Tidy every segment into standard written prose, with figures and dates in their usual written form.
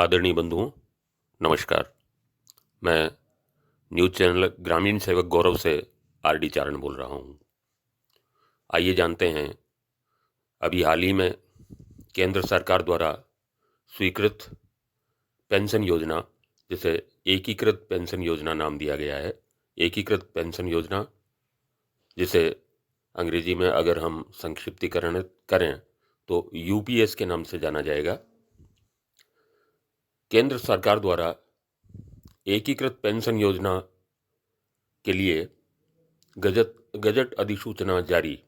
आदरणीय बंधुओं, नमस्कार। मैं न्यूज़ चैनल ग्रामीण सेवक गौरव से आर.डी. चारण बोल रहा हूँ। आइए जानते हैं, अभी हाल ही में केंद्र सरकार द्वारा स्वीकृत पेंशन योजना, जिसे एकीकृत पेंशन योजना नाम दिया गया है। एकीकृत पेंशन योजना, जिसे अंग्रेजी में अगर हम संक्षिप्तीकरण करें तो यूपीएस के नाम से जाना जाएगा। केंद्र सरकार द्वारा एकीकृत पेंशन योजना के लिए गजट अधिसूचना जारी।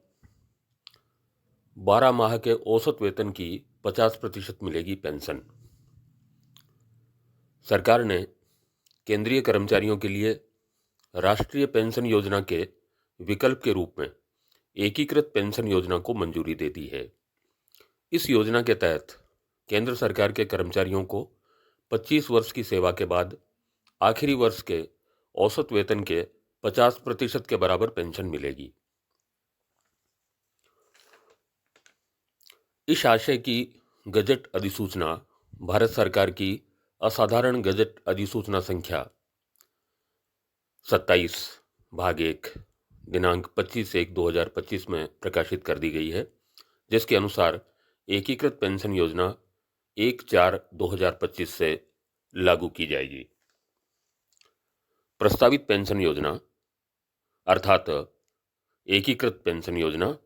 12 माह के औसत वेतन की 50% मिलेगी पेंशन। सरकार ने केंद्रीय कर्मचारियों के लिए राष्ट्रीय पेंशन योजना के विकल्प के रूप में एकीकृत पेंशन योजना को मंजूरी दे दी है। इस योजना के तहत केंद्र सरकार के कर्मचारियों को 25 वर्ष की सेवा के बाद आखिरी वर्ष के औसत वेतन के 50% के बराबर पेंशन मिलेगी। इस आशय की गजट अधिसूचना भारत सरकार की असाधारण गजट अधिसूचना संख्या 27 भाग 1 दिनांक 25/1/2025 में प्रकाशित कर दी गई है, जिसके अनुसार एकीकृत पेंशन योजना 1/4/2025 से लागू की जाएगी। प्रस्तावित पेंशन योजना अर्थात एकीकृत पेंशन योजना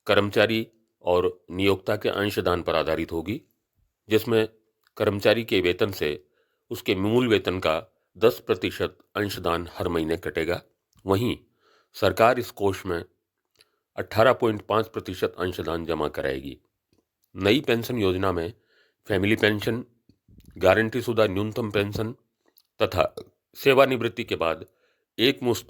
कर्मचारी और नियोक्ता के अंशदान पर आधारित होगी, जिसमें कर्मचारी के वेतन से उसके मूल वेतन का 10% अंशदान हर महीने कटेगा। वहीं सरकार इस कोष में 18.5% अंशदान जमा कराएगी। नई पेंशन योजना में फैमिली पेंशन, गारंटीशुदा न्यूनतम पेंशन तथा सेवानिवृत्ति के बाद एक मुश्त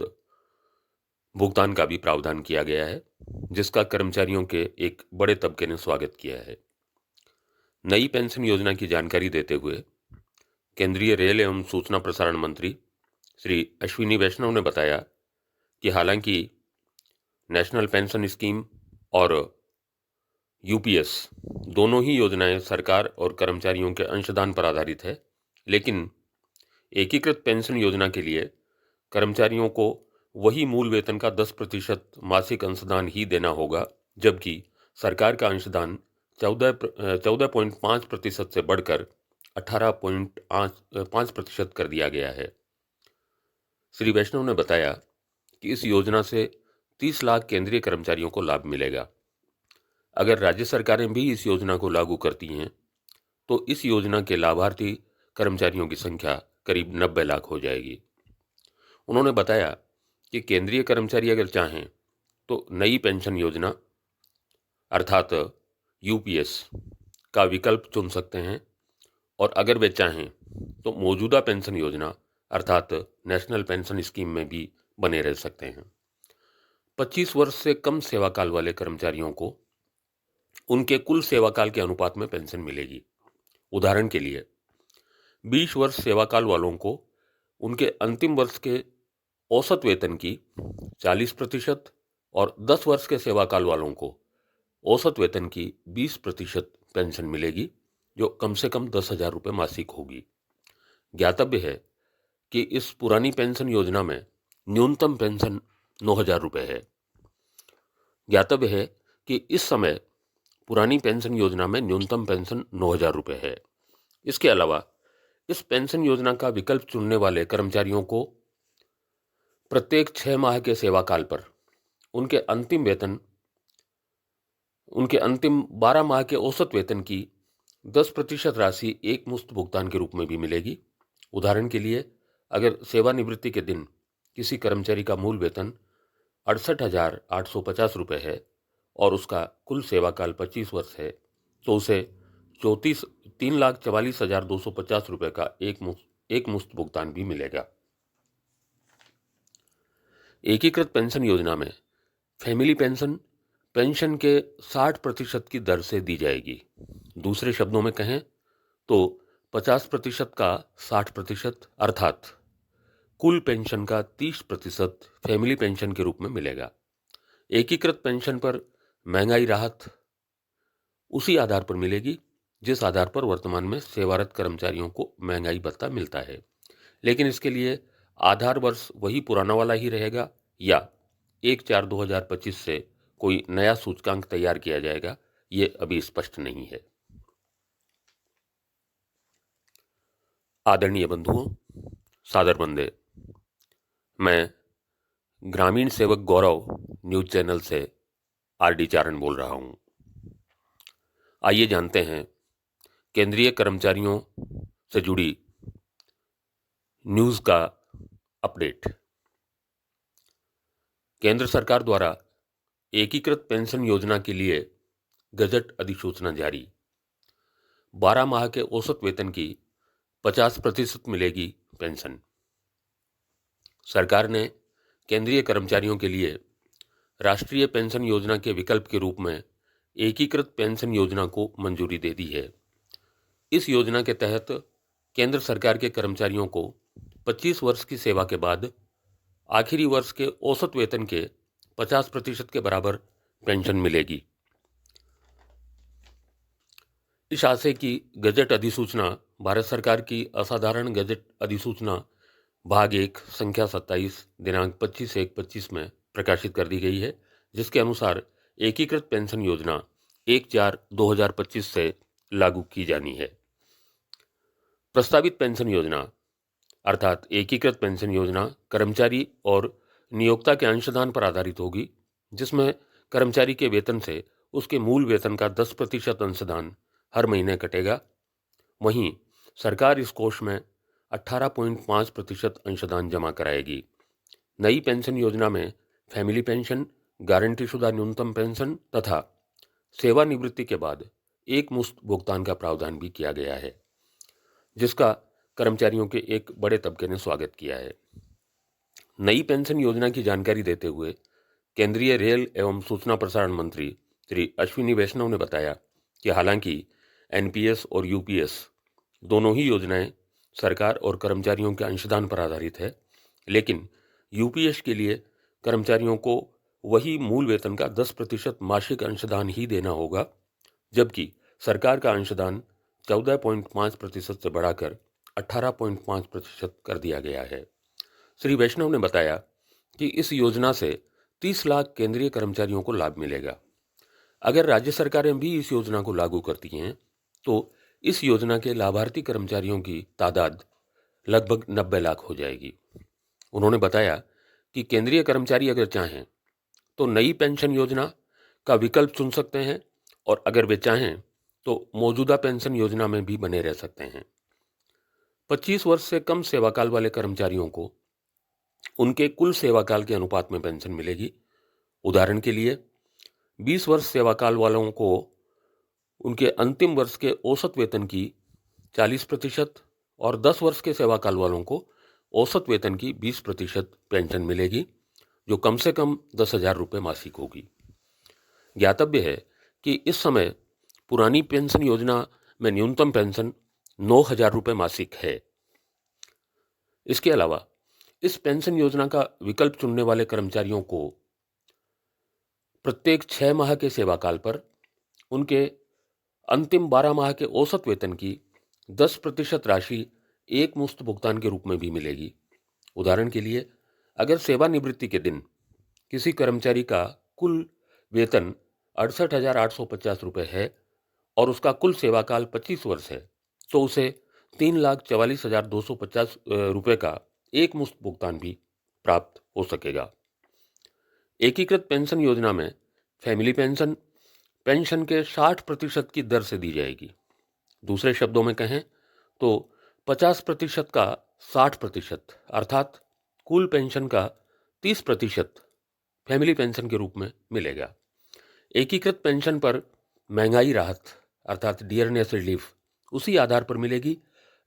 भुगतान का भी प्रावधान किया गया है, जिसका कर्मचारियों के एक बड़े तबके ने स्वागत किया है। नई पेंशन योजना की जानकारी देते हुए केंद्रीय रेल एवं सूचना प्रसारण मंत्री श्री अश्विनी वैष्णव ने बताया कि हालांकि नेशनल पेंशन स्कीम और यूपीएस दोनों ही योजनाएं सरकार और कर्मचारियों के अंशदान पर आधारित है, लेकिन एकीकृत पेंशन योजना के लिए कर्मचारियों को वही मूल वेतन का 10% मासिक अंशदान ही देना होगा, जबकि सरकार का अंशदान 14.5% से बढ़कर 18.5% कर दिया गया है। श्री वैष्णव ने बताया कि इस योजना से 30 लाख केंद्रीय कर्मचारियों को लाभ मिलेगा। अगर राज्य सरकारें भी इस योजना को लागू करती हैं तो इस योजना के लाभार्थी कर्मचारियों की संख्या करीब 90 लाख हो जाएगी। उन्होंने बताया कि केंद्रीय कर्मचारी अगर चाहें तो नई पेंशन योजना अर्थात यूपीएस का विकल्प चुन सकते हैं, और अगर वे चाहें तो मौजूदा पेंशन योजना अर्थात नेशनल पेंशन स्कीम में भी बने रह सकते हैं। 25 वर्ष से कम सेवाकाल वाले कर्मचारियों को उनके कुल सेवाकाल के अनुपात में पेंशन मिलेगी। उदाहरण के लिए 20 वर्ष सेवाकाल वालों को उनके अंतिम वर्ष के औसत वेतन की 40% और 10 वर्ष के सेवाकाल वालों को औसत वेतन की 20% पेंशन मिलेगी, जो कम से कम 10,000 रुपये मासिक होगी। ज्ञातव्य है कि इस पुरानी पेंशन योजना में न्यूनतम पेंशन 9,000 रुपये है। ज्ञातव्य है कि इस समय पुरानी पेंशन योजना में न्यूनतम पेंशन 9,000 रुपये है। इसके अलावा इस पेंशन योजना का विकल्प चुनने वाले कर्मचारियों को प्रत्येक 6 माह के सेवाकाल पर उनके अंतिम 12 माह के औसत वेतन की 10% राशि एक मुश्त भुगतान के रूप में भी मिलेगी। उदाहरण के लिए, अगर सेवानिवृत्ति के दिन किसी कर्मचारी का मूल वेतन 68,850 रुपये है और उसका कुल सेवाकाल 25 वर्ष है, तो उसे 3,44,250 रुपये का एक मुश्त भुगतान भी मिलेगा। एकीकृत पेंशन योजना में फैमिली पेंशन के 60% की दर से दी जाएगी। दूसरे शब्दों में कहें तो 50% का 60% अर्थात कुल पेंशन का 30% फैमिली पेंशन के रूप में मिलेगा। एकीकृत पेंशन पर महंगाई राहत उसी आधार पर मिलेगी जिस आधार पर वर्तमान में सेवारत कर्मचारियों को महंगाई भत्ता मिलता है। लेकिन इसके लिए आधार वर्ष वही पुराना वाला ही रहेगा या 1/4/2025 से कोई नया सूचकांक तैयार किया जाएगा, ये अभी स्पष्ट नहीं है। आदरणीय बंधुओं, सादर बंदे, मैं ग्रामीण सेवक गौरव न्यूज चैनल से आरडी चारण बोल रहा हूं। आइए जानते हैं केंद्रीय कर्मचारियों से जुड़ी न्यूज का अपडेट। केंद्र सरकार द्वारा एकीकृत पेंशन योजना के लिए गजट अधिसूचना जारी। 12 माह के औसत वेतन की 50% मिलेगी पेंशन। सरकार ने केंद्रीय कर्मचारियों के लिए राष्ट्रीय पेंशन योजना के विकल्प के रूप में एकीकृत पेंशन योजना को मंजूरी दे दी है। इस योजना के तहत केंद्र सरकार के कर्मचारियों को 25 वर्ष की सेवा के बाद आखिरी वर्ष के औसत वेतन के 50% के बराबर पेंशन मिलेगी। इस आशय की गजट अधिसूचना भारत सरकार की असाधारण गजट अधिसूचना भाग 1 संख्या 27 दिनांक 25/1/25 में प्रकाशित कर दी गई है, जिसके अनुसार एकीकृत पेंशन योजना 1/4/2025 से लागू की जानी है। प्रस्तावित पेंशन योजना अर्थात एकीकृत पेंशन योजना कर्मचारी और नियोक्ता के अंशदान पर आधारित होगी, जिसमें कर्मचारी के वेतन से उसके मूल वेतन का 10% अंशदान हर महीने कटेगा। वहीं सरकार इस कोष में 18.5% अंशदान जमा कराएगी। नई पेंशन योजना में फैमिली पेंशन, गारंटीशुदा न्यूनतम पेंशन तथा सेवानिवृत्ति के बाद एक मुश्त भुगतान का प्रावधान भी किया गया है, जिसका कर्मचारियों के एक बड़े तबके ने स्वागत किया है। नई पेंशन योजना की जानकारी देते हुए केंद्रीय रेल एवं सूचना प्रसारण मंत्री श्री अश्विनी वैष्णव ने बताया कि हालांकि एनपीएस और यूपीएस दोनों ही योजनाएं सरकार और कर्मचारियों के अंशदान पर आधारित है, लेकिन यूपीएस के लिए कर्मचारियों को वही मूल वेतन का 10% मासिक अंशदान ही देना होगा, जबकि सरकार का अंशदान 14.5% से बढ़ाकर 18.5% कर दिया गया है। श्री वैष्णव ने बताया कि इस योजना से 30 लाख केंद्रीय कर्मचारियों को लाभ मिलेगा। अगर राज्य सरकारें भी इस योजना को लागू करती हैं तो इस योजना के लाभार्थी कर्मचारियों की तादाद लगभग 90 लाख हो जाएगी। उन्होंने बताया कि केंद्रीय कर्मचारी अगर चाहें तो नई पेंशन योजना का विकल्प चुन सकते हैं और अगर वे चाहें तो मौजूदा पेंशन योजना में भी बने रह सकते हैं। 25 वर्ष से कम सेवाकाल वाले कर्मचारियों को उनके कुल सेवाकाल के अनुपात में पेंशन मिलेगी। उदाहरण के लिए 20 वर्ष सेवाकाल वालों को उनके अंतिम वर्ष के औसत वेतन की 40% और 10 वर्ष के सेवाकाल वालों को औसत वेतन की 20% पेंशन मिलेगी, जो कम से कम 10,000 रुपये मासिक होगी। ज्ञातव्य है कि इस समय पुरानी पेंशन योजना में न्यूनतम पेंशन 9,000 रुपये मासिक है। इसके अलावा इस पेंशन योजना का विकल्प चुनने वाले कर्मचारियों को प्रत्येक 6 माह के सेवाकाल पर उनके अंतिम 12 माह के औसत वेतन की 10% राशि एक मुश्त भुगतान के रूप में भी मिलेगी। उदाहरण के लिए, अगर सेवानिवृत्ति के दिन किसी कर्मचारी का कुल वेतन 68,850 रुपये है और उसका कुल सेवाकाल 25 वर्ष है, तो उसे 3,44,250 रुपये का एक मुश्त भुगतान भी प्राप्त हो सकेगा। एकीकृत पेंशन योजना में फैमिली पेंशन पेंशन के 60% की दर से दी जाएगी। दूसरे शब्दों में कहें तो 50% का 60% अर्थात कुल पेंशन का 30% फैमिली पेंशन के रूप में मिलेगा। एकीकृत पेंशन पर महंगाई राहत अर्थात डियरनेस रिलीफ उसी आधार पर मिलेगी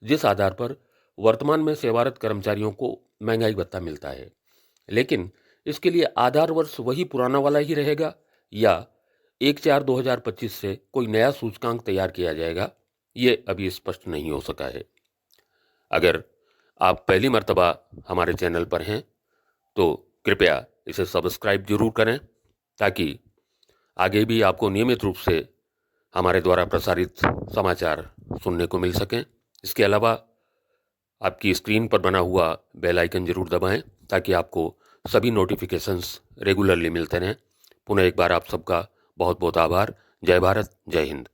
जिस आधार पर वर्तमान में सेवारत कर्मचारियों को महंगाई भत्ता मिलता है, लेकिन इसके लिए आधार वर्ष वही पुराना वाला ही रहेगा या 1/4/2025 से कोई नया सूचकांक तैयार किया जाएगा, ये अभी स्पष्ट नहीं हो सका है। अगर आप पहली मर्तबा हमारे चैनल पर हैं तो कृपया इसे सब्सक्राइब जरूर करें ताकि आगे भी आपको नियमित रूप से हमारे द्वारा प्रसारित समाचार सुनने को मिल सकें। इसके अलावा आपकी स्क्रीन पर बना हुआ बेल आइकन जरूर दबाएं ताकि आपको सभी नोटिफिकेशंस रेगुलरली मिलते रहें। पुनः एक बार आप सबका बहुत बहुत आभार। जय भारत, जय हिंद।